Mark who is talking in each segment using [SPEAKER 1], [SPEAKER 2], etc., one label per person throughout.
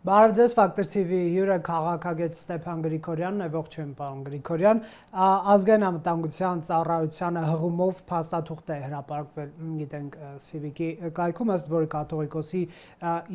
[SPEAKER 1] Բարև ձեզ, Factor TV հյուրը քաղաքագետ Ստեփան Գրիգորյանն է, ողջույն պարոն Գրիգորյան, ազգային անվտանգության ծառայությանը հղումով փաստաթուղթ է հրապարակվել, գիտենք Civic-ի կայքում, ըստ որի կաթողիկոսի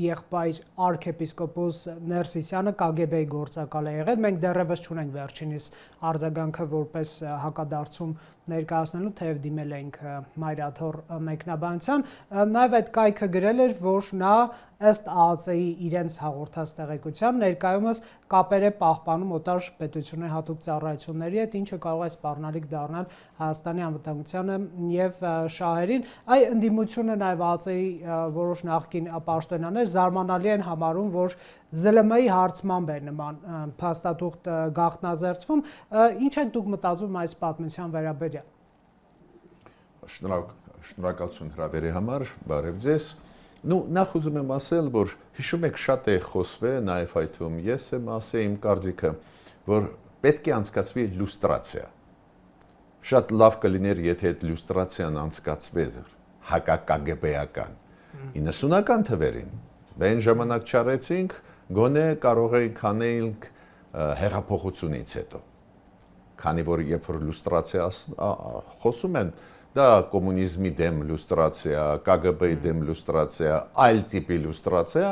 [SPEAKER 1] եղբայր արքեպիսկոպոս Ներսիսյանը KGB-ի գործակալ է եղել, մենք դեռևս չունենք վերջինիս արձագանքը որպես հակադարձում ներկայացնելու, թեև դիմել ենք Մայրաթոր մեկնաբանության, նաև այդ կայքը գրել էր, որ նա ըստ ԱԱԾ-ի իրենց հաղորդած տեղեկության ներկայումս կապեր է պահպանում օտար պետությունների հատուկ ծառայությունների հետ, ինչը կարող է սպառնալիք դառնալ Հայաստանի անվտանգությանը եւ շահերին։ Այ ընդդիմությունը նաև ԱԱԾ-ի որոշ նախկին պաշտոնյաներ զարմանալի են համարում, որ ԶԼՄ-ի հարցմամբ է նման փաստաթուղթ գաղտնազերծվում։ Ինչ եք դուք մտածում այս պատմության վերաբերյալ։
[SPEAKER 2] Շնորհակալություն հրավերի համար, բարև ձեզ։ Նախ ուզում եմ ասել, որ հիշում եք շատ է խոսվել, նաև այդում ես եմ ասել իմ կարծիքը, որ պետք է անցկացվի լյուստրացիա։ Շատ լավ կլիներ, եթե այդ լյուստրացիան անցկացվեր հակա-կագբեական 90-ական թվերին, բեն ժամանակ չարեցինք, գոնե կարող էինք անենք հեղափոխությունից հետո։ Քանի որ երբ որ լյուստրացիա խոսում են, դա կոմունիզմի դեմ լյուստրացիա, KGB-ի դեմ լյուստրացիա, այլ տիպի լյուստրացիա,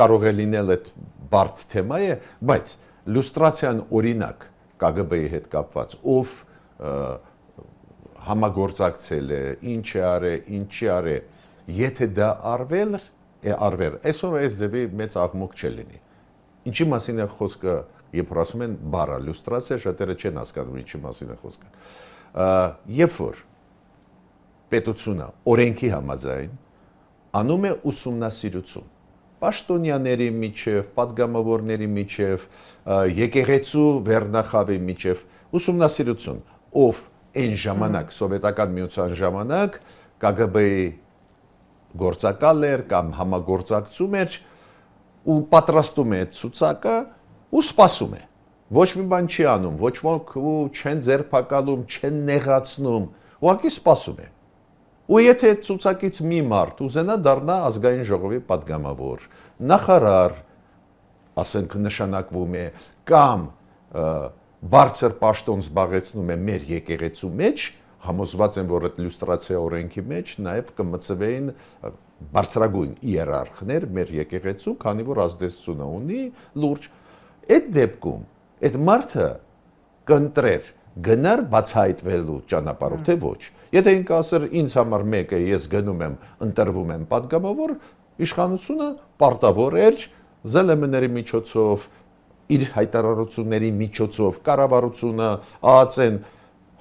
[SPEAKER 2] կարող է լինել այդ բարդ թեմա է, բայց լյուստրացիան օրինակ KGB-ի հետ կապված, ով համագործակցել է, ինչ է արել, ինչի արել, եթե դա արվել, այսօր այս ձևի մեծ աղմուկ չլինի։ Ինչի մասին է խոսքը, երբ ասում են բառը լյուստրացիա, շատերը չեն հասկանում ինչի մասին է խոսքը։ Երբ որ պետությունը օրենքի համաձայն անում է ուսումնասիրություն պաշտոնյաների միջև, պատգամավորների միջև, եկեղեցու վերնախավի միջև ուսումնասիրություն, ով այն ժամանակ սովետական միության ժամանակ KGB-ի գործակալ էր կամ համագործակցում էր ու պատրաստում է ցուցակը ու սպասում է։ Ոչ մի բան չի անում, ոչ ոք չեն ձերբակալում, չեն նեղացնում, ուղղակի սպասում է։ Ու եթե ցուցակից մի մարդ ուզենա դառնա ազգային ժողովի պատգամավոր, նախարար, ասենք նշանակվում է, կամ բարձր պաշտոն զբաղեցնում է մեր եկեղեցու մեջ, համոզված եմ, որ այդ լյուստրացիա օրենքի մեջ նաև կմցվեին բարձրագույն իերարխներ մեր եկեղեցու, քանի որ ազդեցությունը ունի լուրջ։ Այդ դեպքում այդ մարդը կընտրեր գնար բացահայտվելու ճանապարհով, թե ոչ։ Եթե ինքը ասեր ինձ համար մեկ է, ես գնում եմ, ընտրվում եմ պատգամավոր, իշխանությունը պարտավոր էր ԶԼՄ-ների միջոցով, իր հայտարարությունների միջոցով, կառավարությունը, ԱԱԾ-ն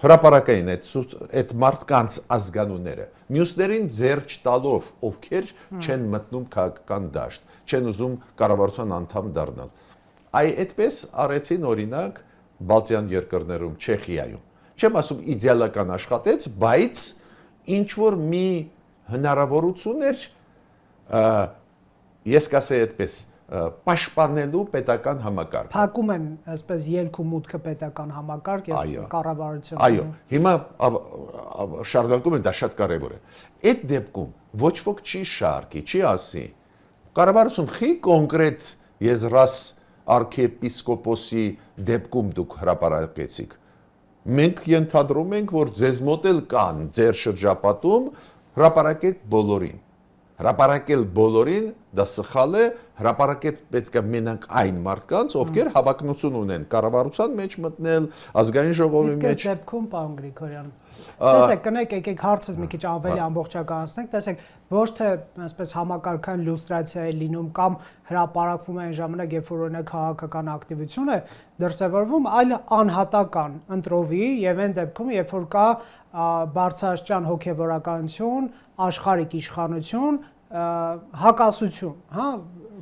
[SPEAKER 2] հրապարակային այդ մարդկանց ազգանունները, մյուսներին ձեռ չտալով, ովքեր չեն մտնում քաղաքական դաշտ, չեն ուզում կառավարության անդամ դառնալ։ Այդպես արեցին օրինակ Բալտյան երկրներում, Չեխիայում։ Չեմ ասում իդեալական աշխատեց, բայց ինչ որ մի հնարավորություն էր, ես կասեի այդպես, պաշտպանելու պետական համակարգը։
[SPEAKER 1] Փակում են այսպես ելք ու մուտքը պետական համակարգ եւ կառավարություն։
[SPEAKER 2] Այո, հիմա շարունակում են, դա շատ կարեւոր է։ Այդ դեպքում ոչ ոք չի շարքի, չի ասի։ Կառավարություն խի կոնկրետ եզրաս արքեպիսկոպոսի դեպքում դուք հրապարակեցիք։ Մենք ենթադրում ենք, որ ձեզ մոտ էլ կան ձեր շրջապատում, հրապարակեք բոլորին։ Հրապարակել բոլորին դա սխալ է, հրապարակել պետք է մենակ այն մարդկանց, ովքեր հավակնություն ունեն կառավարության մեջ մտնել, ազգային ժողովի մեջ։
[SPEAKER 1] Իսկ այս դեպքում, պարոն Գրիգորյան, տեսեք, կնեք եկեք հարցս մի քիչ ավելի ամբողջականացնենք, տեսեք, ոչ թե այսպես համակարգային լյուստրացիա է լինում կամ հրապարակվում է այն ժամանակ, երբ որ օրինակ քաղաքական ակտիվություն է դրսևորվում, այլ անհատական ընտրովի եւ այն դեպքում, երբ որ կա բարձրաստիճան հոգեվորականություն, աշխարհիկ իշխանություն, հակասություն, հա,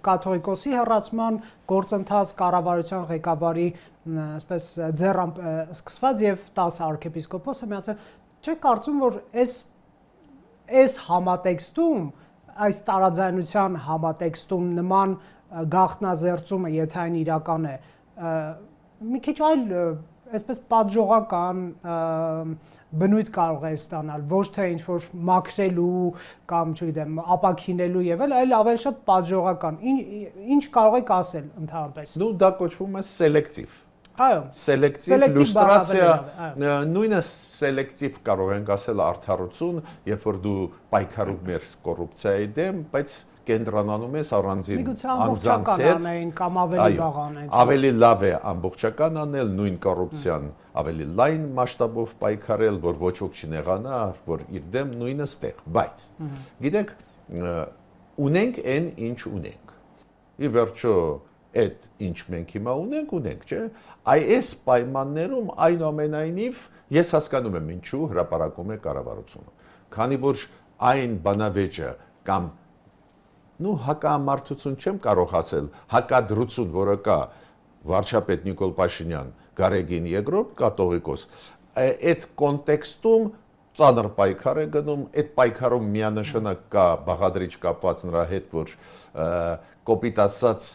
[SPEAKER 1] կաթողիկոսի հեռացման գործընթաց կառավարության ղեկավարի այսպես ձեռամբ սկսված եւ 10 արքեպիսկոպոսը միացել, չէ՞ կարծում, որ այս համատեքստում, այս տարաձայնության համատեքստում նման գաղտնազերծումը, եթե այն իրական է, մի քիչ այլ այսպես պատժողական բնույթ կարող է ստանալ, ոչ թե ինչ որ մաքրելու կամ, չգիտեմ, ապակինելու եւ այլ ավելի շատ պատժողական։ Ինչ կարող եք ասել ընդհանրապես։
[SPEAKER 2] Ну, դա կոչվում է սելեկտիվ։
[SPEAKER 1] Այո։
[SPEAKER 2] Սելեկտիվ լուստրացիա, նույնը սելեկտիվ կարող ենք ասել արդարություն, երբ որ դու պայքարում ես կոռուպցիայի դեմ, բայց կենտրոնանում ես առանձին անձանց հետ
[SPEAKER 1] կամ ավելի վաղ անեն։
[SPEAKER 2] Ավելի լավ է ամբողջական անել, նույն կոռուպցիան ավելի լայն մասշտաբով պայքարել, որ ոչ ոք չնեղանա, որ իր դեմ նույնը ստեղ, բայց գիտեք, ունենք այն ինչ ունենք։ Ի վերջո այդ ինչ մենք հիմա ունենք, չէ՞։ Այս պայմաններում այնուամենայնիվ ես հասկանում եմ ինչու հրապարակում է կառավարությունը։ Քանի որ այն բանավեճը կամ հակամարտություն չեմ կարող ասել, հակադրություն, որը կա վարչապետ Նիկոլ Փաշինյան, Գարեգին II կաթողիկոս, այդ կոնտեքստում ծանր պայքար է գնում, այդ պայքարում միանշանակ կա բաղադրիչ կապված նրա հետ, որ կոպիտ ասած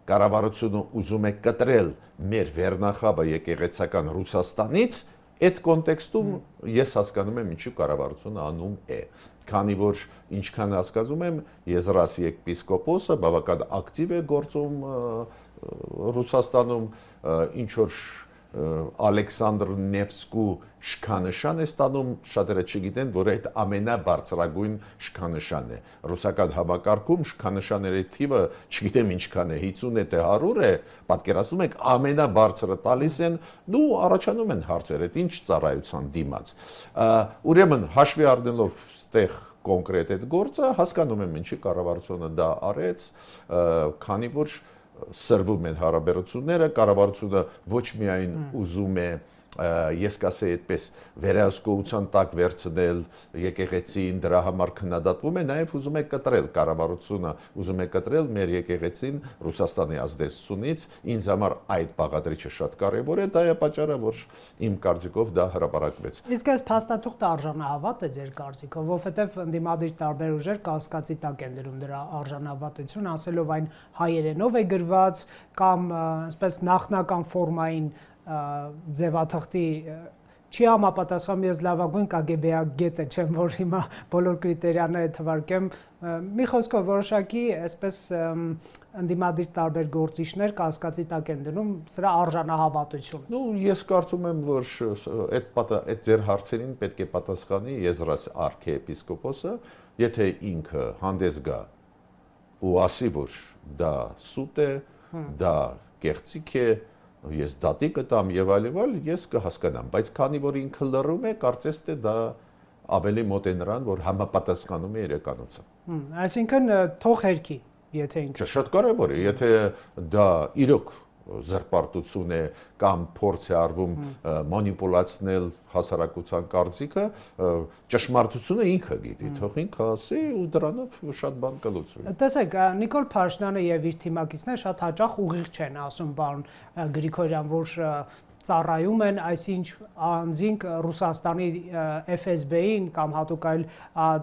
[SPEAKER 2] կառավարությունը ուզում է կտրել մեր վերնախավը եկեղեցական Ռուսաստանից, այդ կոնտեքստում ես հասկանում եմ ինչու կառավարությունը անում է, քանի որ ինչքան հասկանում եմ Եզրասի եպիսկոպոսը բավական ակտիվ է գործում Ռուսաստանում, ինչ որ Ալեքսանդր Նևսկու շքանշան է ստանում, շատերը չգիտեն, որ այդ ամենաբարձրագույն շքանշանն է։ Ռուսական համակարգում շքանշանների թիվը չգիտեմ ինչքան է, 50 է թե 100 է, պատկերացնում եք ամենաբարձրը տալիս են, դու առաջանում են հարցեր, այդ ինչ ծառայության դիմաց։ Ուրեմն հաշվի առնելով ստեղ կոնկրետ այդ գործը, հասկանում եմ ինչի կառավարությունը դա արեց, քանի որ սրվում են հարաբերությունները, կառավարությունը ոչ միայն ուզում է ես կասեի այդպես վերահսկողության տակ վերցնել եկեղեցին, դրա համար քննադատվում է, նաև ուզում է կտրել կառավարությունը, ուզում է կտրել մեր եկեղեցին Ռուսաստանի ազդեցությունից, ինձ համար այդ բաղադրիչը շատ կարևոր է, դա է պատճառը, որ իմ կարծիքով դա հրապարակվեց։
[SPEAKER 1] Իսկ այս փաստաթուղթը արժանահավատ է ձեր կարծիքով, որովհետև ընդդիմադիր տարբեր ուժեր կասկածի տակ են դրում դրա արժանավատություն, ասելով այն հայերենով է գրված կամ այսպես նախնական ֆորմային ձևաթղթի չի համապատասխանում, ես լավագույն կագեբեագետը չեմ, որ հիմա բոլոր կրիտերիաները թվարկեմ, մի խոսքով որոշակի այսպես ընդդիմադիր տարբեր գործիչներ կասկածի տակ են դնում սրա արժանահավատություն։
[SPEAKER 2] Ну, ես կարծում եմ, որ այդ ձեր հարցերին պետք է պատասխանի Եզրասի arczepiskopos-ը, եթե ինքը հանդես գա ու ասի, որ դա սուտ է, դա կեղծիք է, ես դատի կտամ եւ այլ, ես կհասկանամ, բայց քանի որ ինքը լռում է, կարծես թե դա ավելի մոտ է նրան, որ համապատասխանում է իրականությանը։
[SPEAKER 1] Այսինքն թող հերքի, եթե ինքը
[SPEAKER 2] շատ կարևոր է, եթե դա իրոք զրպարտություն է կամ փորձ է արվում մանիպուլացնել հասարակության կարծիքը, ճշմարտությունը ինքը գիտի, թող ինքը ասի ու դրանով շատ բան կլուծվի։
[SPEAKER 1] Տեսեք, Նիկոլ Փաշինյանը եւ իր թիմակիցները շատ հաճախ ուղիղ չեն ասում պարոն Գրիգորյան, որ ծառայում են այսինչ անձինք Ռուսաստանի FSB-ին կամ հատուկ այլ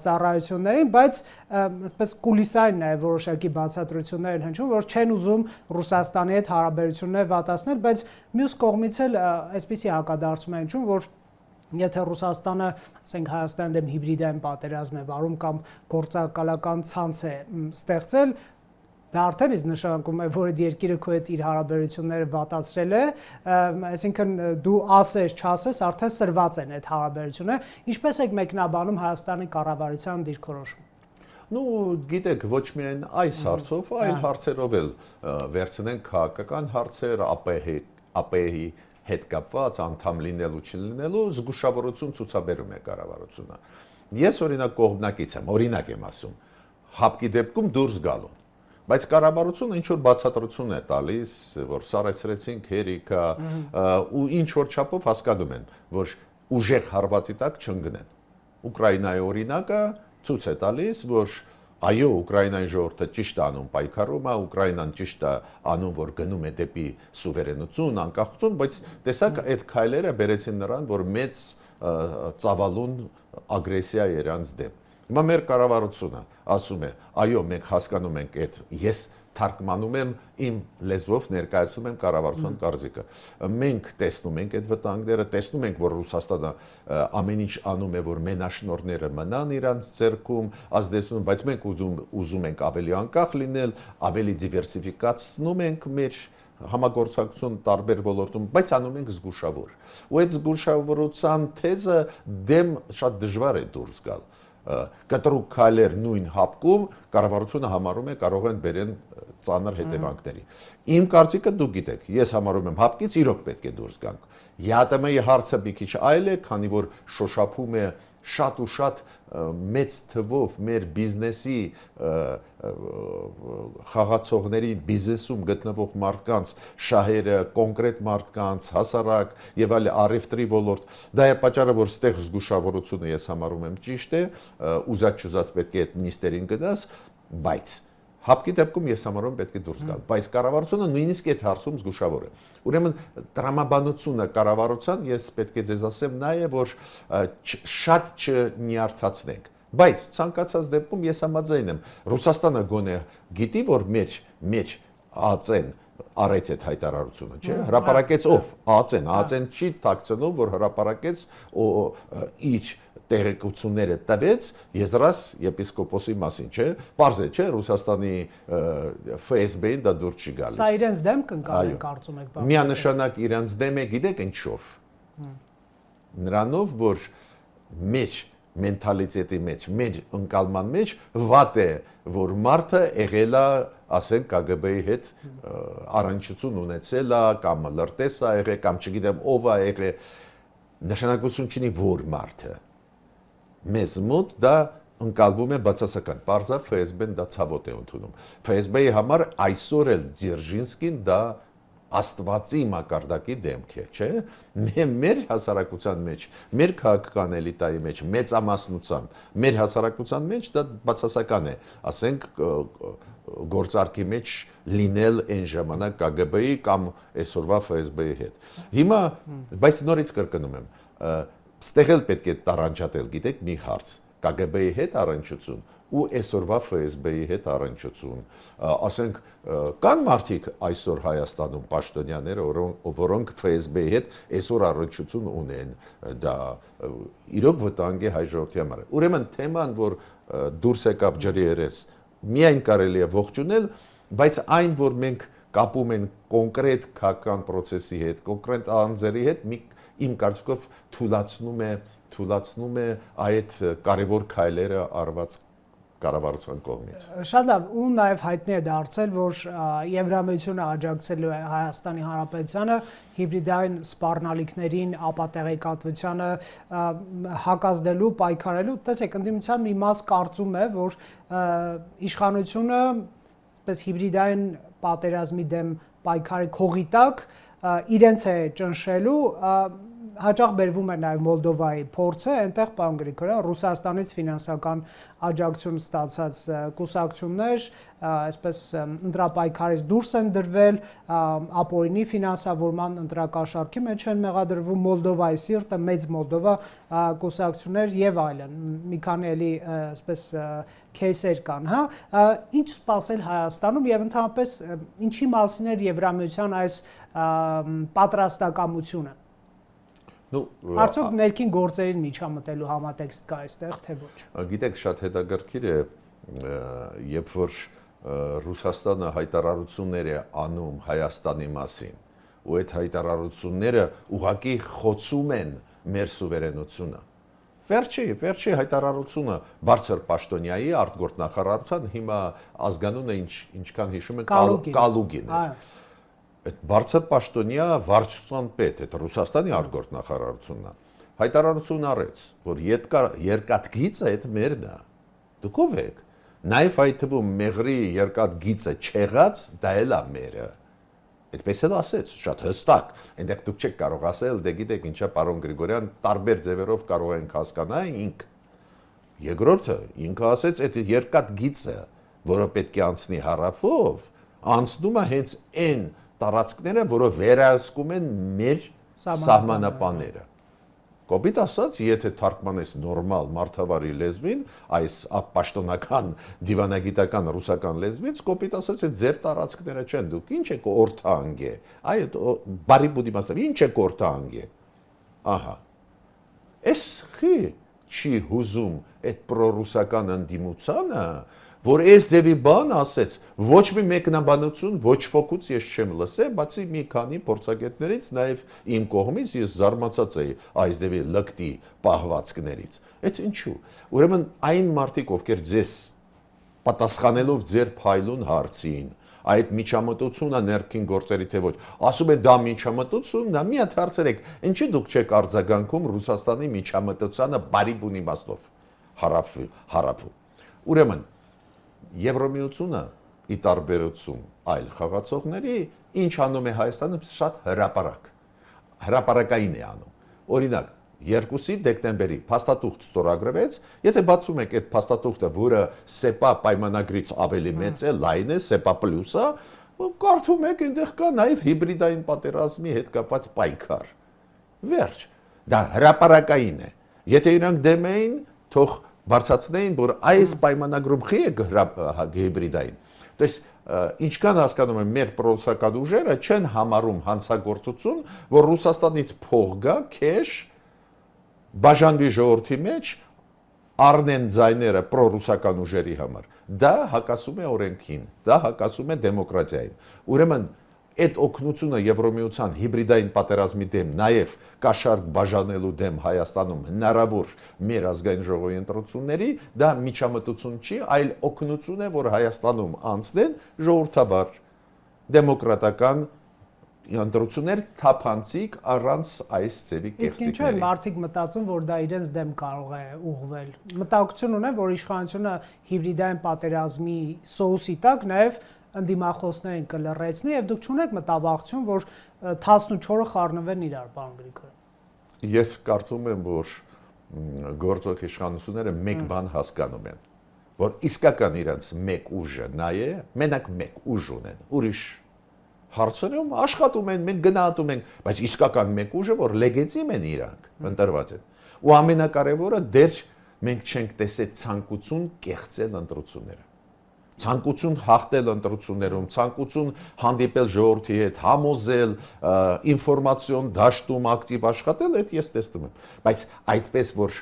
[SPEAKER 1] ծառայություններին, բայց այսպես կուլիսային նաև որոշակի բացատրություններ են հնչում, որ չեն ուզում Ռուսաստանի հետ հարաբերություններ վատացնել, բայց մյուս կողմից էլ այսպիսի հակադարձում են հնչում, որ եթե Ռուսաստանը, ասենք Հայաստանի դեմ հիբրիդային պատերազմ է վարում կամ գործակալական ցանց է ստեղծել, դա արդեն իսկ նշանակում է, որ այդ երկիրը քո հետ իր հարաբերությունները վատացրել է, այսինքն դու ասես, չասես, արդեն սրված են այդ հարաբերությունները, ինչպես եք մեկնաբանում Հայաստանի կառավարության դիրքորոշումը։
[SPEAKER 2] Ну, գիտեք, ոչ միայն այս հարցով, այլ հարցերով էլ վերցնենք քաղաքական հարցեր, ԱՊՀ-ի հետ կապված, անդամ լինելու չլինելու, զգուշավորություն ցուցաբերում է կառավարությունը։ Ես օրինակ կողմնակից եմ, օրինակ եմ ասում, հապկի դեպքում դուրս գալու Բայց կառավարությունը ինչ որ բացատրություն է տալիս, որ սարեցրեցինք հերիքա ու ինչ որ չափով հասկանում են, որ ուժեղ հարվածի տակ չընկնեն։ Ուկրաինայի օրինակը ցույց է տալիս, որ այո, Ուկրաինայի ժողովուրդը ճիշտ է անում պայքարումը, Ուկրաինան ճիշտ է անում, որ գնում է դեպի սուվերենություն, անկախություն, բայց տեսակ այդ քայլերը բերեցին նրան, որ մեծ ծավալուն ագրեսիա իրանց դեմ։ Հիմա մեր կառավարությունը ասում է, այո, մենք հասկանում ենք այդ, ես թարգմանում եմ իմ լեզվով ներկայացնում եմ կառավարության կարծիքը։ Մենք տեսնում ենք այդ վտանգները, տեսնում ենք, որ Ռուսաստանը ամեն ինչ անում է, որ մենաշնորհները մնան իրանց ձեռքում, ազդեցնում, բայց մենք ուզում ենք ավելի անկախ լինել, ավելի դիվերսիֆիկացնում ենք մեր համագործակցություն տարբեր ոլորտում, բայց անում ենք զգուշավոր։ Ու այդ զգուշավորության թեզը դեմ շատ դժվար է դուրս գալ։ Կտրուկ քայլեր նույն հապկում կառավարությունը համարում է կարող են բերեն ծանր հետևանքների։ Իմ կարծիքը դուք գիտեք, ես համարում եմ հապկից իրոք պետք է դուրս գանք։ ԵԱՏՄ-ի հարցը մի քիչ այլ է, քանի որ շոշափում է շատ ու շատ մեծ թվով մեր բիզնեսի խաղացողների բիզնեսում գտնվող մարդկանց շահերը, կոնկրետ մարդկանց, հասարակ եւ այլ առևտրի ոլորտ։ Դա է պատճառը, որ ստեղ զգուշավորությունը ես համարում եմ ճիշտ է, ուզած-չուզած պետք է այդ նիստերին գնաս, բայց հապկի դեպքում ես համարում պետք է դուրս գալ, բայց կառավարությունը նույնիսկ այդ հարցում զգուշավոր է։ Ուրեմն տրամաբանությունը կառավարության ես պետք է ձեզ ասեմ նաև որ շատ չնյարդացնենք, բայց ցանկացած դեպքում ես համաձայն եմ, Ռուսաստանը գոնե գիտի, որ մեր ԱԾ-ն արեց այդ հայտարարությունը, չէ՞, հրապարակեց ով, ԱԾ-ն չի թաքցնում, որ հրապարակեց իր տեղեկությունները տվեց Եզրաս եպիսկոպոսի մասին, չէ՞, պարզ է, չէ՞, Ռուսաստանի ՖՍԲ-ին դա դուր չի գալիս։
[SPEAKER 1] Սա իրենց դեմ կընկալեն, կարծում եք,
[SPEAKER 2] միանշանակ իրենց դեմ է, գիտեք ինչով։ Նրանով, որ մեր մենթալիտետի մեջ, մեր ընկալման մեջ վատ է, որ մարդը եղել է, ասենք ԿԳԲ-ի հետ առնչություն ունեցել է, կամ լրտես է եղել, կամ չգիտեմ ով է եղել, նշանակություն չունի որ մարդը։ Մեզ մոտ դա ընկալվում է բացասական, պարզա ՖՍԲ-ն դա ցավոտ է ընդունում։ ՖՍԲ-ի համար այսօր էլ Դերժինսկին դա աստվածի մակարդակի դեմք է, չէ՞։ Մեր հասարակության մեջ, մեր քաղաքական էլիտայի մեջ, մեծամասնությամբ, մեր հասարակության մեջ դա բացասական է, ասենք գործարքի մեջ լինել այն ժամանակ ԿԳԲ-ի կամ այսօրվա ՖՍԲ-ի հետ։ Հիմա, բայց նորից կրկնում եմ, ստեղ էլ պետք է տարանջատել, գիտեք, մի հարց, ԿԳԲ-ի հետ առնչություն ու այսօրվա ՖՍԲ-ի հետ առնչություն, ասենք կան մարդիկ այսօր Հայաստանում պաշտոնյաները, որոնք ՖՍԲ-ի հետ այսօր առնչություն ունեն, դա իրոք վտանգ է հայ ժողովրդի համար։ Ուրեմն թեման, որ դուրս եկավ ջրի երես, միայն կարելի է ողջունել, բայց այն, որ մենք կապում են կոնկրետ քաղաքական process-ի հետ, կոնկրետ անձերի հետ, իմ կարծիքով թույլատնում է այդ կարևոր քայլերը արված կառավարության կողմից։
[SPEAKER 1] Շատ լավ, ու նաև հայտնի է դարձել, որ Եվրամիությունը աջակցելու է Հայաստանի Հանրապետությանը հիբրիդային սպառնալիքներին, ապատեղեկատվությանը հակազդելու, պայքարելու։ Տեսեք, ընդդիմության մի մաս կարծում է, որ իշխանությունը այսպես հիբրիդային պատերազմի դեմ պայքարի քողի տակ իրենց է ճնշելու, հաճախ բերվում է նաև Մոլդովայի փորձը, այնտեղ պարոն Գրիգորյան Ռուսաստանից ֆինանսական աջակցություն ստացած կուսակցություններ, այսպես ընտրապայքարից դուրս են դրվել, ապօրինի ֆինանսավորման ընտրակաշառքի մեջ են մեղադրվում Մոլդովայի սիրտը, մեծ Մոլդովա կուսակցություններ եւ այլն։ Մի քանի էլի այսպես քեյսեր կան, հա։ Ինչ սպասել Հայաստանում եւ ընդհանրապես ինչի մասին է Եվրամիության այս պատրաստակամությունը։ Արդյոք ներքին գործերին միջամտելու համատեքստ կա այստեղ, թե ոչ։
[SPEAKER 2] Գիտեք, շատ հետաքրքիր է, երբ որ Ռուսաստանը հայտարարություններ է անում Հայաստանի մասին, ու այդ հայտարարությունները ուղղակի խոցում են մեր սուվերենությունը։ Վերջի հայտարարությունը բարձր պաշտոնյայի արտգործնախարարության հիմա ազգանունը ինչքան հիշում են Կալուգին է։ Այդ բարձր պաշտոնյա վարչության պետ, այդ Ռուսաստանի արտգործնախարարությունն է, հայտարարություն արեց, որ երկաթգիծը այդ մերն է։ Դուք ով եք։ Նաև այդ թվում մեղրի երկաթգիծը չեղած, դա էլ է մերը։ Այդպես էլ ասեց, շատ հստակ։ Այնտեղ դուք չեք կարող ասել, դե գիտեք ինչա, պարոն Գրիգորյան, տարբեր ձևերով կարող ենք հասկանալ, Երկրորդը ինքը ասեց, այդ երկաթգիծը, որը պետք է անցնի հարավով, անցնում է հենց այն տարածքները, որը վերահսկում են մեր սահմանապանները։ Կոպիտ ասած, եթե թարգմանես նորմալ մարդավարի լեզվին, այս պաշտոնական դիվանագիտական ռուսական լեզվից, կոպիտ ասած, այդ ձեր տարածքները չեն, դուք ինչ եք օրթանգե, այդ բարի բուդի մասով, ինչ եք օրթանգե, ահա, այս խի չի հուզում այդ պրոռուսական ընդդիմությանը, որ այս ձևի բան ասեց, ոչ մի մեկնաբանություն, ոչ ոքուց ես չեմ լսել, բացի մի քանի փորձագետներից, նաև իմ կողմից ես զարմացած էի այս ձևի լկտի պահվածքներից։ Այդ ինչու։ Ուրեմն այն մարդիկ, ովքեր ձեզ պատասխանելով ձեր փայլուն հարցին, այդ միջամտությունը ներքին գործերի թե ոչ, ասում է դա միջամտությունն է, մի հատ հարցրեք, ինչի դուք չեք արձագանքում Ռուսաստանի միջամտությանը բարի բուն իմաստով հարավում։ Ուրեմն Եվրոմիությունը ի տարբերություն այլ խաղացողների ինչ անում է Հայաստանը շատ հրապարակային է անում։ Օրինակ 2 դեկտեմբերի փաստաթուղթ ստորագրվեց, եթե բացում եք այդ փաստաթուղթը, որը SEPA պայմանագրից ավելի մեծ է, լայն է, SEPA պլյուսը, կարդում եք, այնտեղ կա նաև հիբրիդային պատերազմի հետ կապված պայքար։ Վերջ, դա հրապարակային է։ Եթե իրանք դեմ էին, թող բարձրացնեին, որ այս պայմանագրում խի է հիբրիդային։ Դες ինչքան հասկանում եմ, մեր պրոռուսական ուժերը չեն համարում հանցագործություն, որ Ռուսաստանից փող գա, քեշ, բաժանվի ժողովրդի մեջ, առնեն ձայները պրոռուսական ուժերի համար։ Դա հակասում է օրենքին, դա հակասում է դեմոկրատիային։ Ուրեմն այդ օգնությունը Եվրոմիության հիբրիդային պատերազմի դեմ, նաև կաշառք բաժանելու դեմ Հայաստանում հնարավոր մեր ազգային ժողովի ընտրությունների, դա միջամտություն չի, այլ օգնություն է, որ Հայաստանում անցնեն ժողովրդավար դեմոկրատական ընտրություններ թափանցիկ առանց այս ձևի կեղծիքների։
[SPEAKER 1] Իսկ ինչու են մարդիկ մտածում, որ դա իրենց դեմ կարող է ուղղվել։ Մտահոգություն ունեն, որ իշխանությունը հիբրիդային պատերազմի սոուսի տակ նաև ընդդիմախոսներին կլռեցնի եւ դուք չունեք մտավախություն, որ 14-ը խառնվեն իրար, պարոն Գրիգորյան։
[SPEAKER 2] Ես կարծում եմ, որ գործող իշխանությունները մեկ բան հասկանում են, որ իսկական իրենց մեկ ուժը նա է, մենակ մեկ ուժ ունեն, ուրիշ հարցերում աշխատում են, մենք գնահատում ենք, բայց իսկական մեկ ուժը, որ լեգիտիմ են իրանք, ընտրված են։ Ու ամենակարևորը դեռ մենք չենք տեսել ցանկություն կեղծել ընտրությունները։ Ցանկություն հաղթել ընտրություններում, ցանկություն հանդիպել ժողովրդի հետ, համոզել, ինֆորմացիոն դաշտում ակտիվ աշխատել, այդ ես տեսնում եմ։ Բայց այդպես որ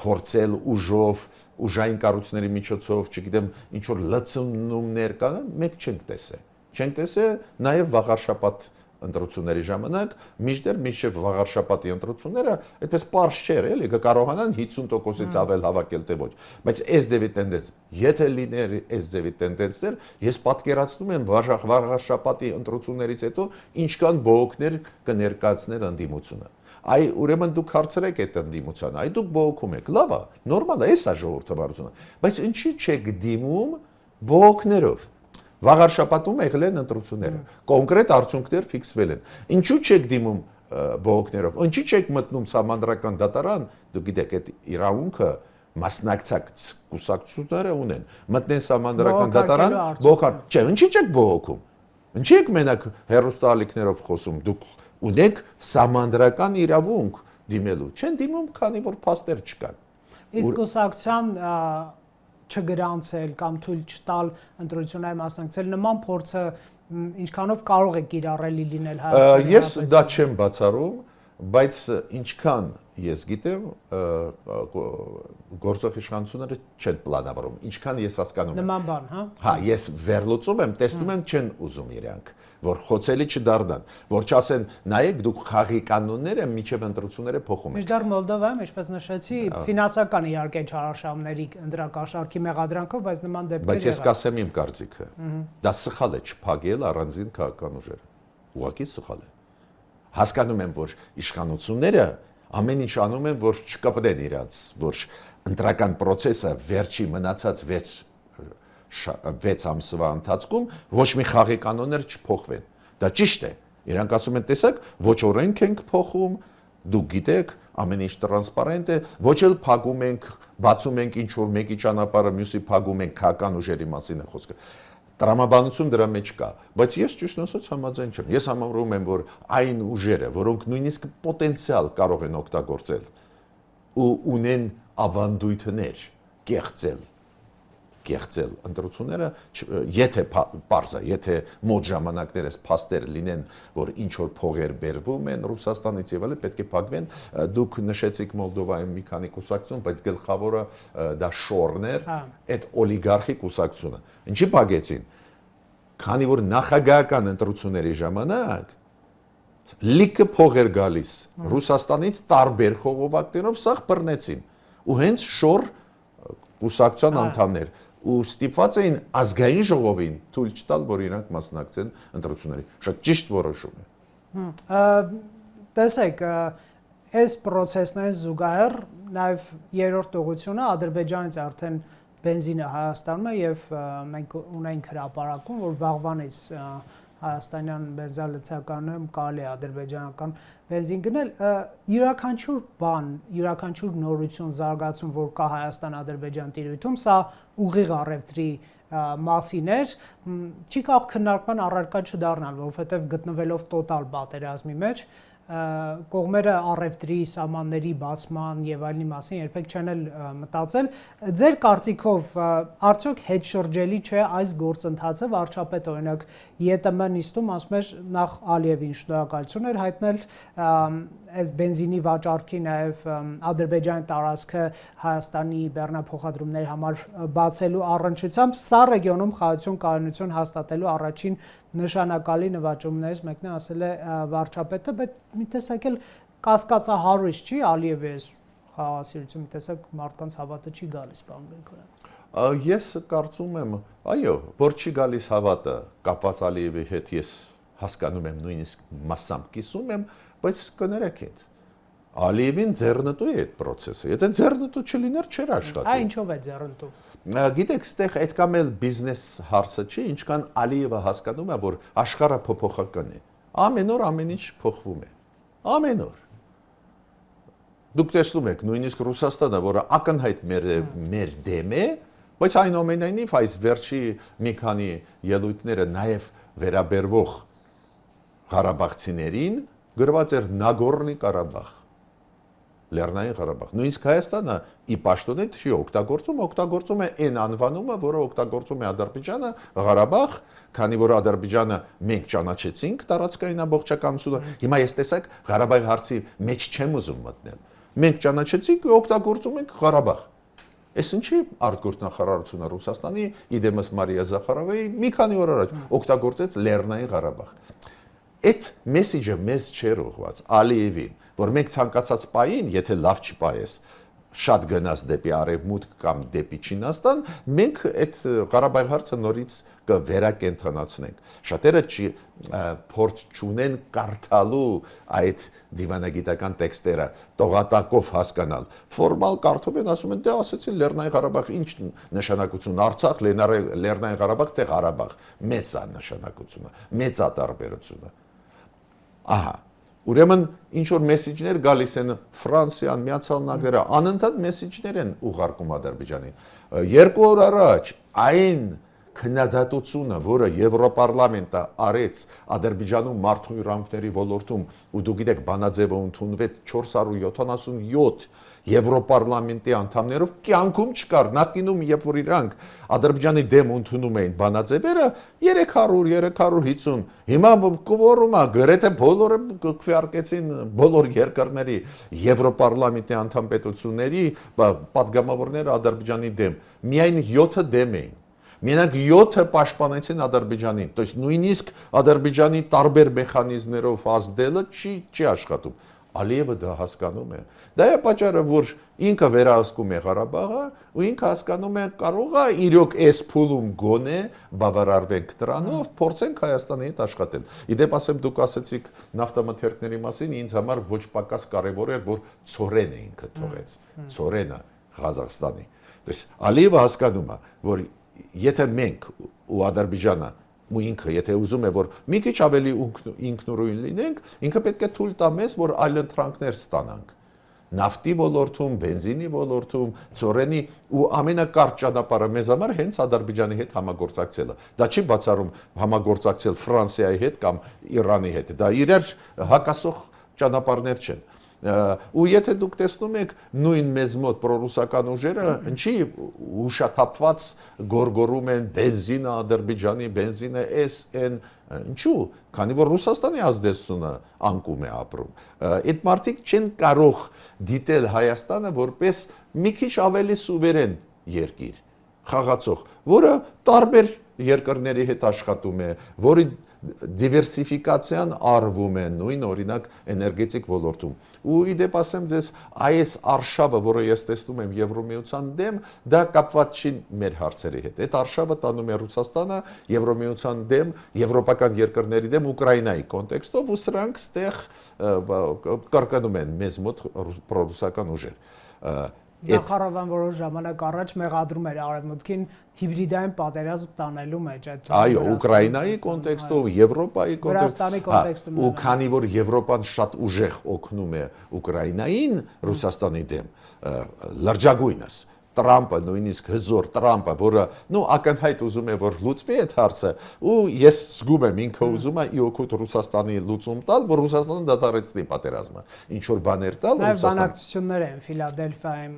[SPEAKER 2] փորձել ուժով, ուժային կառույցների միջոցով, չգիտեմ, ինչ որ լցնումներ կան, մենք չենք տեսել։ Չենք տեսել նաև վաղարշաբաթ ընտրությունների ժամանակ, մինչև վաղարշաբաթի ընտրությունները այդպես պարզ չէր, էլի կկարողանան 50%-ից ավել հավաքել թե ոչ, բայց այս ձևի տենդենս, եթե լիներ այս ձևի տենդենսներ, ես պատկերացնում եմ վաղարշաբաթի ընտրություններից հետո ինչքան բողոքներ կներկայացներ ընդդիմությունը։ Այ ուրեմն դուք հարցրեք այդ ընդդիմությանը, այ դուք բողոքում եք, լավ է, նորմալ է, էս է ժողովրդավարությունը, բայց ինչի չեք դիմում բողոքներով։ Վաղարշաբաթում եղել են ընտրությունները, կոնկրետ արդյունքներ ֆիքսվել են։ Ինչու չեք դիմում բողոքներով, ինչի չեք մտնում սահմանադրական դատարան, դուք գիտեք, այդ իրավունքը մասնակցած կուսակցությունները ունեն, մտնեն սահմանադրական դատարան, բողոքան, չէ, ինչի չեք բողոքում, ինչի եք մենակ հեռուստաալիքներով խոսում, դուք ունեք սահմանադրական իրավունք դիմելու, չեն դիմում, քանի որ փաստեր չկան։
[SPEAKER 1] Իսկ կուսակցության չգրանցել կամ թույլ չտալ ընտրությունների մասնակցել նման փորձը ինչքանով կարող է կիրառելի լինել Հայաստանի։
[SPEAKER 2] Ես դա չեմ բացառում, բայց ինչքան ես գիտեմ, գործող իշխանությունները չեն պլանավորում, ինչքան ես հասկանում եմ։
[SPEAKER 1] Նման բան, հա։
[SPEAKER 2] Հա, ես վերլուծում եմ, տեսնում եմ չեն ուզում իրանք, որ խոցելի չդառնան, որ չասեն, նայեք դուք խաղի կանոնները միջև ընտրությունները փոխում եք։
[SPEAKER 1] Մինչդեռ Մոլդովայում, ինչպես նշեցի, ֆինանսական իհարկե չարաշահումների ընդրակաշարքի մեղադրանքով, բայց նման դեպքեր
[SPEAKER 2] Բայց ես կասեմ իմ կարծիքը։ Դա սխալ է չփակել առանձին քաղաքական ուժերը։ Ուղղակի սխալ է։ Հասկանում եմ, որ իշխանությունները ամեն ինչ անում են, որ չկապնեն իրաց, որ ընտրական process-ը վերջի մնացած 6 ամսվա ընթացքում ոչ մի խաղի կանոններ չփոխվեն։ Դա ճիշտ է։ Իրանք ասում են, տեսեք, ոչ օրենք ենք փոխում, դուք գիտեք, ամեն ինչ տրանսպարենտ է, ոչ էլ փակում ենք, բացում ենք ինչ որ մեկի ճանապարհը, մյուսի փակում ենք քաղաքական ուժերի մասին է խոսքը։ Տրամաբանություն դրա մեջ կա, բայց ես ճիշտ ասած համաձայն չեմ։ Ես համարում եմ, որ այն ուժերը, որոնք նույնիսկ պոտենցիալ կարող են օգտագործել ու ունեն ավանդույթներ կեղծել ընտրությունները, եթե պարզա, եթե մոտ ժամանակներս փաստեր լինեն, որ ինչ որ փողեր բերվում են Ռուսաստանից եւ այլն, պետք է փակվեն։ Դուք նշեցիք Մոլդովայում մի քանի կուսակցություն, բայց գլխավորը դա Շորն էր, այդ օլիգարխիկ կուսակցությունը։ Ինչի փակեցին։ Քանի որ նախագահական ընտրությունների ժամանակ լիքը փողեր գալիս Ռուսաստանից տարբեր խողովակներով սաղ բռնեցին ու հենց Շոր կուսակցության անդամներ ու ստիպված էին ազգային ժողովին թույլ չտալ, որ իրանք մասնակցեն ընտրությունների։ Շատ ճիշտ որոշում է։
[SPEAKER 1] Տեսեք, այս process-ն զուգահեռ նաև երրորդ ուղղությունը Ադրբեջանից արդեն բենզինը Հայաստանում է եւ մենք ունենք հրապարակում, որ վաղվանից հայաստանյան բենզալցականում կարելի է ադրբեջանական բենզին գնել, յուրաքանչյուր բան, յուրաքանչյուր նորություն, զարգացում, որ կա Հայաստան-Ադրբեջան տիրույթում, սա ուղիղ առևտրի մասին էր, չի կարող քննարկման առարկա չդառնալ, որովհետև գտնվելով տոտալ պատերազմի մեջ, կողմերը առևտրի սահմանների բացման եւ այլնի մասին երբեք չեն էլ մտածել։ Ձեր կարծիքով արդյոք հետշրջելի չէ այս գործընթացը, վարչապետ օրինակ ԵՏՄ նիստում ասում էր նախ Ալիևին շնորհակալություն էր հայտնել այս բենզինի վաճառքի նաև Ադրբեջանի տարածքը Հայաստանի բեռնափոխադրումների համար բացելու առնչությամբ սա ռեգիոնում խաղաղություն կայունություն հաստատելու առաջին նշանակալի նվաճումներից մեկն է, ասել է վարչապետը, բայց մի տեսակ էլ կասկածահարույց չի Ալիևի այս խաղաղասիրություն, մի տեսակ մարդկանց հավատը չի գալիս, պարոն Գրիգորյան։
[SPEAKER 2] Ես կարծում եմ, այո, որ չի գալիս հավատը կապված Ալիևի հետ, ես հասկանում եմ, նույնիսկ մասամբ կիսում եմ, բայց կներեք ինձ։ Ալիևին ձեռնտու է այդ process-ը։ Եթե ձեռնտու չլիներ, չէր աշխատում։
[SPEAKER 1] Ինչով է ձեռնտու։
[SPEAKER 2] Գիտեք, ստեղ այդքան էլ բիզնես հարցը չի, ինչքան Ալիևը հասկանում է, որ աշխարհը փոփոխական է։ Ամեն օր ամեն ինչ փոխվում է։ Ամեն օր։ Դուք տեսնում եք, նույնիսկ Ռուսաստանը, որը ակնհայտ մեր դեմ է, բայց այնուամենայնիվ այս վերջի մի քանի ելույթները նաև վերաբերվող Ղարաբաղցիներին գրված էր Նագորնի Ղարաբաղ, Լեռնային Ղարաբաղ։ Նույնիսկ Հայաստանը ի պաշտոնե չի օգտագործում է այն անվանումը, որը օգտագործում է Ադրբեջանը, Ղարաբաղ, քանի որ Ադրբեջանը մենք ճանաչեցինք տարածքային ամբողջականությունը, հիմա ես տեսակ Ղարաբաղի հարցի մեջ չեմ ուզում մտնել։ Մենք ճանաչեցինք ու օգտագործում ենք Ղարաբաղ։ Այս ինչի արտգործնախարարությունը Ռուսաստանի իդեմս Մարիա Զախարովայի մի քանի օր առաջ օգտագործեց Լեռնային Ղարաբաղ։ Այդ մեսեջը մեզ չէր ուղղված Ալիևին, որ մենք ցանկացած պահին, եթե լավ չպահես, շատ գնաս դեպի արևմուտք կամ դեպի Չինաստան, մենք այդ Ղարաբաղի հարցը նորից կվերակենդանացնենք։ Շատերը փորձ չունեն կարդալու այդ դիվանագիտական տեքստերը, տողատակով հասկանալ։ Ֆորմալ կարդում են, ասում են, դե ասեցին Լեռնային Ղարաբաղ ինչ նշանակություն, Արցախ, Լեռնային Ղարաբաղ, թե Ղարաբաղ, մեծ է նշանակությունը, մեծ է տարբերությունը։ Ահա, ուրեմն ինչ որ մեսեջներ գալիս են Ֆրանսիան, Միացյալ Նահանգները, անընդհատ մեսեջներ են ուղարկում Ադրբեջանին։ 2 օր առաջ այն քննադատությունը, որը Եվրոպարլամենտը արեց Ադրբեջանում մարդու իրավունքների ոլորտում, ու դուք գիտեք, բանաձևը ընդունվեց 477 Եվրոպարլամենտի անդամներով, կյանքում չկար, նախկինում, երբ որ իրանք Ադրբեջանի դեմ ընդունում էին բանաձևերը, 300-350, հիմա կվորումա, գրեթե բոլորը քվեարկեցին բոլոր երկրների Եվրոպարլամենտի անդամ պետությունների պատգամավորները Ադրբեջանի դեմ, միայն 7-ը դեմ էին։ Մենակ 7-ը պաշտպանեցին Ադրբեջանին, то есть նույնիսկ Ադրբեջանի տարբեր մեխանիզմներով ազդելը չի աշխատում։ Ալիևը դա հասկանում է։ Դա է պատճառը, որ ինքը վերահսկում է Ղարաբաղը, ու ինքը հասկանում է կարող է իրոք այս փուլում գոնե բավարարվենք դրանով, փորձենք Հայաստանի հետ աշխատել։ Իդեպ ասեմ, դուք ասեցիք նավթամթերքների մասին, ինձ համար ոչ պակաս կարևոր էր, որ Ցորենը ինքը թողեց։ Ցորենը Ղազախստանի։ То есть Ալիևը հասկանում է, որ եթե մենք ու Ադրբեջանը ու ինքը եթե ուզում է որ մի քիչ ավելի ինքնուրույն լինենք, ինքը պետք է թույլ տա մեզ, որ այլ ընտրանքներ ստանանք։ նավթի ոլորտում, բենզինի ոլորտում, ծորենի ու ամենակարճ ճանապարհը մեզ համար հենց Ադրբեջանի հետ համագործակցելը։ Դա չի բացառում համագործակցել Ֆրանսիայի հետ կամ Իրանի հետ։ Դա իրար հակասող ճանապարհներ չեն։ Ու եթե դուք տեսնում եք նույն մեզ մոտ պրոռուսական ուժերը ինչի ուշաթափված գորգորում են բենզինը Ադրբեջանի բենզինը SN ինչու քանի որ Ռուսաստանի ազդեցությունը անկում է ապրում այդ մարդիկ չեն կարող դիտել Հայաստանը որպես մի քիչ ավելի սուվերեն երկիր խաղացող որը տարբեր երկրների հետ աշխատում է որի դիվերսիֆիկացիան արվում է նույն օրինակ էներգետիկ ոլորտում ու իդեպ ասեմ ձեզ այս արշավը որը ես տեսնում եմ Եվրոմիության դեմ դա կապված չի մեր հարցերի հետ այդ արշավը տանում է Ռուսաստանը Եվրոմիության դեմ եվրոպական երկրների դեմ Ուկրաինայի կոնտեքստով ու սրանք ստեղ կրկնում են մեզ մոտ պրոռուսական ուժեր
[SPEAKER 1] Նախարարան որոշ ժամանակ առաջ մեղադրում էր Արևմուտքին հիբրիդային պատերազմ տանելու մեջ այդ
[SPEAKER 2] Այո, Ուկրաինայի կոնտեքստով, Եվրոպայի
[SPEAKER 1] Վրաստանի կոնտեքստում
[SPEAKER 2] ու քանի որ Եվրոպան շատ ուժեղ օգնում է Ուկրաինային Ռուսաստանի դեմ, լրջագույնս Տրամպը նույնիսկ հզոր Տրամպը, որը ակնհայտ ուզում է որ լուծվի այդ հարցը, ու ես զգում եմ ինքը ուզում է իօքուտ Ռուսաստանի լուծում տալ, որ Ռուսաստանը դադարեցնի պատերազմը, ինչ որ բաներ տալ
[SPEAKER 1] Ռուսաստան։ Նաև բանակցություններ են Ֆիլադելֆիայում։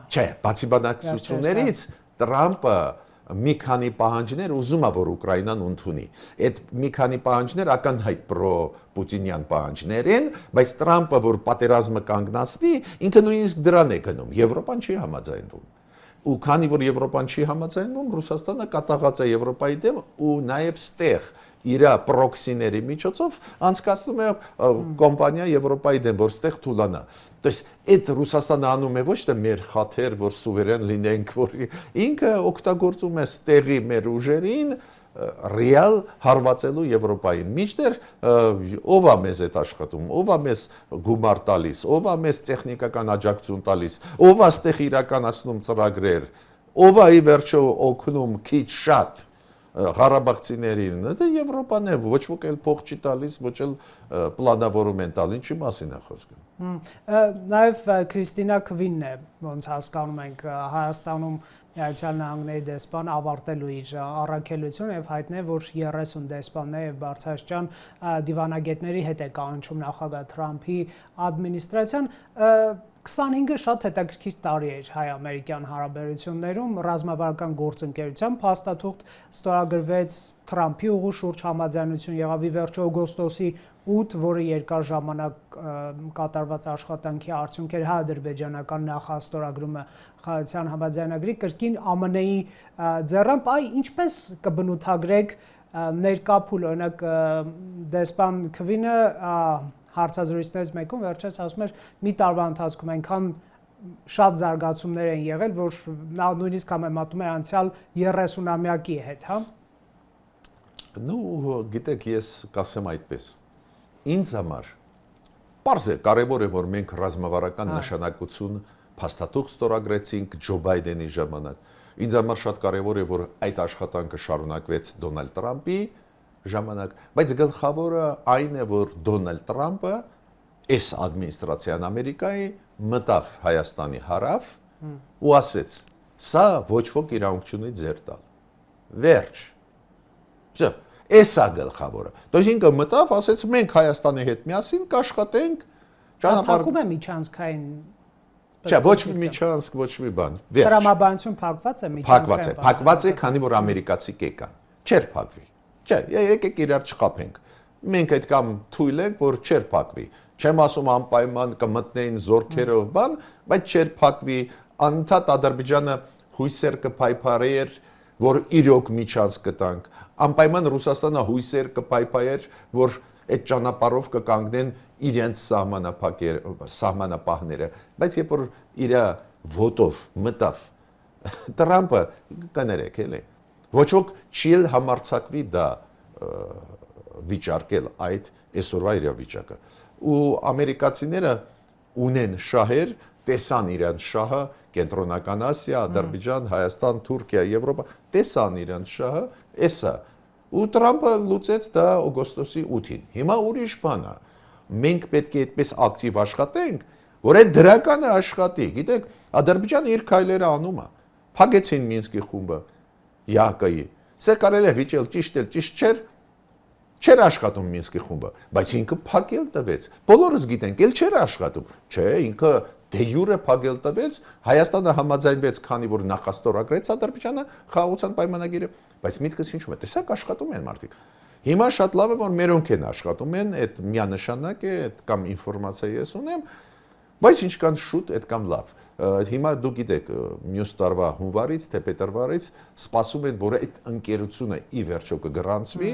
[SPEAKER 2] Չէ, բացի բանակցություններից Տրամպը մի քանի պահանջներ ուզում է որ Ուկրաինան ընդունի։ Այդ մի քանի պահանջներ ակնհայտ պրո-պուտինյան պահանջներ են, բայց Տրամպը որ պատերազմը կանգնացնի, ինքը նույնիսկ դրան է գնում։ Եվրոպան չի համաձայնվում։ Ու քանի որ Եվրոպան չի համաձայնվում, Ռուսաստանը կատաղած է Եվրոպայի դեմ ու նաև ստեղ իր պրոքսիների միջոցով անցկացնում է կոմպանիա Եվրոպայի դեմ, որ ստեղ թուլանա։ То есть այդ Ռուսաստանը անում է ոչ թե մեր խաթեր, որ սուվերեն լինենք, որ ինքը օգտագործում է ստեղի մեր ուժերին ռեալ հարվածելու Եվրոպային։ Մինչդեռ ով է մեզ այդ աշխատում, ով է մեզ գումար տալիս, ով է մեզ տեխնիկական աջակցություն տալիս, ով է ստեղ իրականացնում ծրագրեր, ով է ի վերջո օգնում քիչ շատ Ղարաբաղցիներին, դա Եվրոպան է, ոչ ոք էլ փող չի տալիս, ոչ էլ պլանավորում են տալ, ինչի մասին է խոսքը։
[SPEAKER 1] Նաև Քրիստինա Քվինն է, ոնց հասկանում ենք, Հայաստանում Միացյալ Նահանգների դեսպան ավարտելու իր առաքելությունը եւ հայտնել, որ 30 դեսպաններ եւ բարձրաստիճան դիվանագետների հետ է կանչում նախագահ Թրամփի ադմինիստրացիան 25-ը շատ հետաքրքիր տարի էր հայ-ամերիկյան հարաբերություններում, ռազմավարական գործընկերության փաստաթուղթ ստորագրվեց Թրամփի ուղու շուրջ համաձայնություն եղավ ի վերջո օգոստոսի 8, որը երկար ժամանակ կատարված աշխատանքի արդյունք էր հայ-ադրբեջանական նախաստորագրումը խաղաղության համաձայնագրի կրկին ԱՄՆ-ի ձեռամբ, ինչպես կբնութագրեք ներկա փուլ, օրինակ դեսպան Քվինը հարցազրույցներից մեկում վերջերս ասում էր մի տարվա ընթացքում այնքան շատ զարգացումներ են եղել, որ նա նույնիսկ համեմատում է անցյալ 30-ամյակի հետ, հա։
[SPEAKER 2] Գիտեք, ես կասեմ այդպես։ Ինձ համար պարզ է, կարևոր է, որ մենք ռազմավարական նշանակություն փաստաթուղթ ստորագրեցինք Ջո Բայդենի ժամանակ։ Ինձ համար շատ կարևոր է, որ այդ աշխատանքը շարունակվեց Դոնալդ Տրամփի ժամանակ, բայց գլխավորը այն է, որ Դոնալդ Տրամփը այս ադմինիստրացիան Ամերիկայի մտավ Հայաստանի հարավ ու ասեց. «Սա ոչ ոք իրավունք չունի ձեր տալ»։ Վերջ։ Всё, էսա գլխավորը։ Դոս ինքը մտավ, ասեց մենք Հայաստանի հետ միասին կաշխատենք
[SPEAKER 1] ճանապարհում է միջանցքային
[SPEAKER 2] Չէ, ոչ մի միջանցք, ոչ մի բան։ Վերջ։
[SPEAKER 1] Տրամաբանություն փակված է միջանցքային։
[SPEAKER 2] Փակված է, քանի որ ամերիկացի կեկան։ Չէր փակվի։ Չէ, եկեք իրար չխափենք։ Մենք այդքան թույլ ենք, որ չէր փակվի։ Չեմ ասում անպայման կմտնեին զորքերով բան, բայց չէր փակվի, անընդհատ Ադրբեջանը հույսեր կփայփարեր, որ իրոք միջանցք կտանք։ Անպայման Ռուսաստանը հույսեր կփայփայեր, որ այդ ճանապարհով կկանգնեն իրենց սահմանապահները, բայց երբ որ իր ոտով մտավ Տրամփը կներեք էլի ոչ ոք չի համարցակվի դա վիճարկել այդ այսօրվա իրավիճակը ու ամերիկացիները ունեն շահեր տեսան իրենց շահը կենտրոնական Ասիա, Ադրբեջան, Հայաստան, Թուրքիա, Եվրոպա տեսան իրենց շահը, էսա ու Տրամփը լուծեց դա օգոստոսի 8-ին։ Հիմա ուրիշ բան է։ Մենք պետք է այդպես ակտիվ աշխատենք, որ այդ դրականը աշխատի։ Գիտեք, Ադրբեջանը իր քայլերը անում է։ Փակեցին Մինսկի խումբը, ՀԱԿ-ի։ Սա կարելի է վիճել ճիշտ էլ ճիշտ չէր աշխատում Մինսկի խումբը, բայց ինքը փակել տվեց։ Բոլորս գիտենք, էլ չէր աշխատում։ Չէ, ինքը դե յուրե փակել տվեց, Հայաստանը համաձայնվեց, քանի որ նախաստորագրեց Ադրբեջանը խաղաղության պայմանագիրը, բայց միտքս ինչու՞մ է։ Տեսակ աշխատում են մարդիկ։ Հիմա շատ լավ է, որ մերոնք են աշխատում են, այդ միանշանակ է, այդ կամ ինֆորմացիա ես ունեմ, բայց ինչքան շուտ, այդքան լավ։ Հիմա դու գիտեք, մյուս տարվա հունվարից, թեպետարվարից սպասում են, որ այդ ընկերությունը ի վերջո կգրանցվի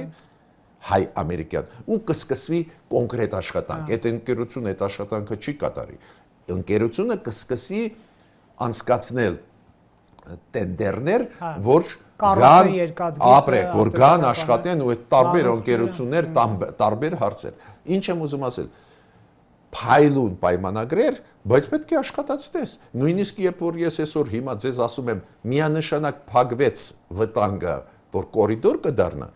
[SPEAKER 2] հայ-ամերիկյան ու կսկսվի կոնկրետ աշխատանք։ Այդ ընկերությունը այդ աշխատանքը չի կատարի։ Ընկերությունը կսկսի անցկացնել տենդերներ, որ գան աշխատեն ու այդ տարբեր ընկերություններ, տարբեր հարցեր։ Ինչ եմ ուզում ասել, փայլուն պայմանագրեր, բայց պետք է աշխատացնես։ Նույնիսկ երբ որ ես այսօր հիմա ձեզ ասում եմ, միանշանակ փակվեց վտանգը, որ կորիդոր կդառնա,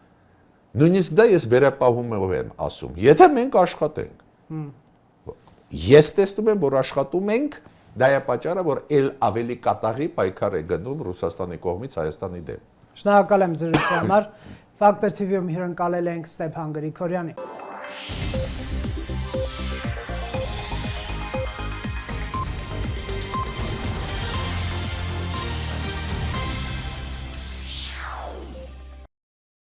[SPEAKER 2] նույնիսկ դա ես վերապահում եմ ասում, եթե մենք աշխատենք։ Ես տեսնում եմ, որ աշխատում ենք, դա է պատճառը, որ ել ավելի կատաղի պայքար է գնում Ռուսաստանի կողմից Հայաստանի դեմ։
[SPEAKER 1] Շնորհակալ եմ զրույցի համար։ Factor TV-ում հյուրընկալել ենք Ստեփան Գրիգորյանին։